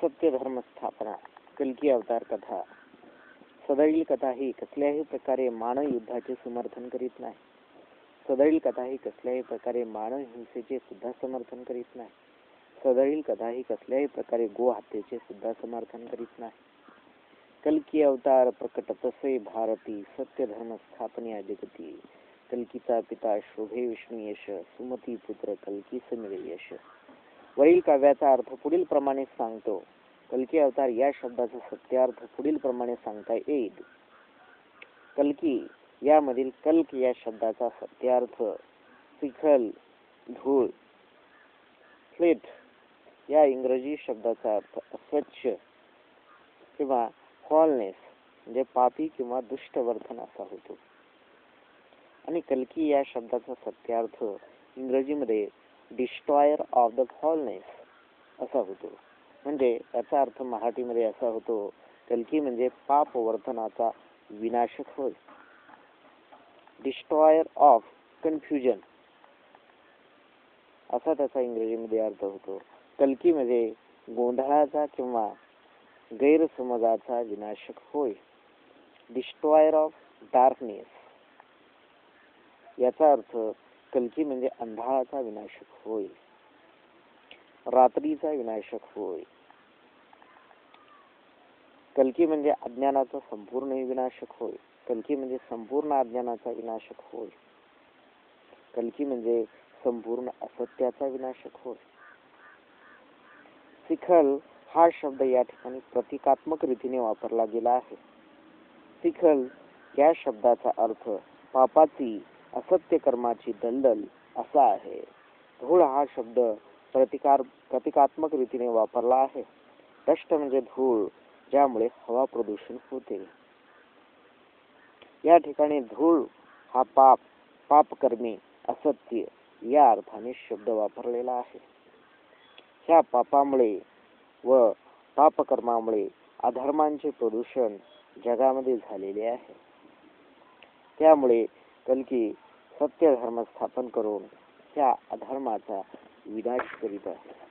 सत्य धर्म स्थापना कल्की अवतार कथा. सदैव कथा ही कसल्याही प्रकारे मानव युद्धाचे समर्थन करीत नाही. सदैव कथा ही कसल्याही प्रकारे मानव हिंसेचे सुद्धा समर्थन करीत नाही. सदैव कथा ही कसल्याही प्रकारे गो हत्येचे सुद्धा समर्थन करीत नाही. कल्की अवतार प्रकट तसे भारती सत्य धर्म स्थापने जगती. कल्कीचा पिता शोभे विष्णू यश सुमती पुत्र कल्की मिळे यश. वरील काव्याचा अर्थ पुढील प्रमाणे सांगतो. कल्की अवतार या शब्दाचा सत्यार्थ पुढील प्रमाणे सांगता येईल. कल्की यामधील कल्क या शब्दाचा सत्यार्थ चिखल, धूळ, फ्लेट या इंग्रजी शब्दाचा अर्थ अस्वच्छ किंवा फॉलनेस म्हणजे पापी किंवा दुष्ट वर्तन असा होतो. आणि कल्की या शब्दाचा सत्यार्थ इंग्रजीमध्ये डिस्ट्रॉयर ऑफ द फॉलनेस असा होतो. म्हणजे याचा अर्थ मराठीमध्ये असा होतो, कल्की म्हणजे पाप वर्तनाचा विनाशक होय. डिस्ट्रॉयर ऑफ कन्फ्युजन असा त्याचा इंग्रजीमध्ये अर्थ होतो. कल्की म्हणजे गोंधळाचा किंवा गैरसमजाचा विनाशक होय. डिस्ट्रॉयर ऑफ डार्कनेस याचा अर्थ कल्की म्हणजे अंधाराचा विनाशक होय, रात्रीचा विनाशक होय. कल्की म्हणजे अज्ञानाचा संपूर्ण विनाशक होय. कल्की म्हणजे संपूर्ण अज्ञानाचा विनाशक होय. कल्की म्हणजे संपूर्ण असत्याचा विनाशक होय. चिखल हा शब्द या ठिकाणी प्रतिकात्मक रीतीने वापरला गेला आहे. चिखल या शब्दाचा अर्थ पापाची असत्य कर्माची दलदल असा आहे. धूळ हा शब्द प्रतिकात्मक रीतीने वापरला आहे. डस्ट म्हणजे धूळ ज्यामुळे हवा प्रदूषण होते. या ठिकाणी धूळ हा पापकर्मी असत्य या अर्थाने शब्द वापरलेला आहे. ह्या पापामुळे व पापकर्मामुळे अधर्मांचे प्रदूषण जगामध्ये झालेले आहे. त्यामुळे कल्की सत्य धर्म स्थापन करून त्या अधर्माचा विनाश करीत आहे.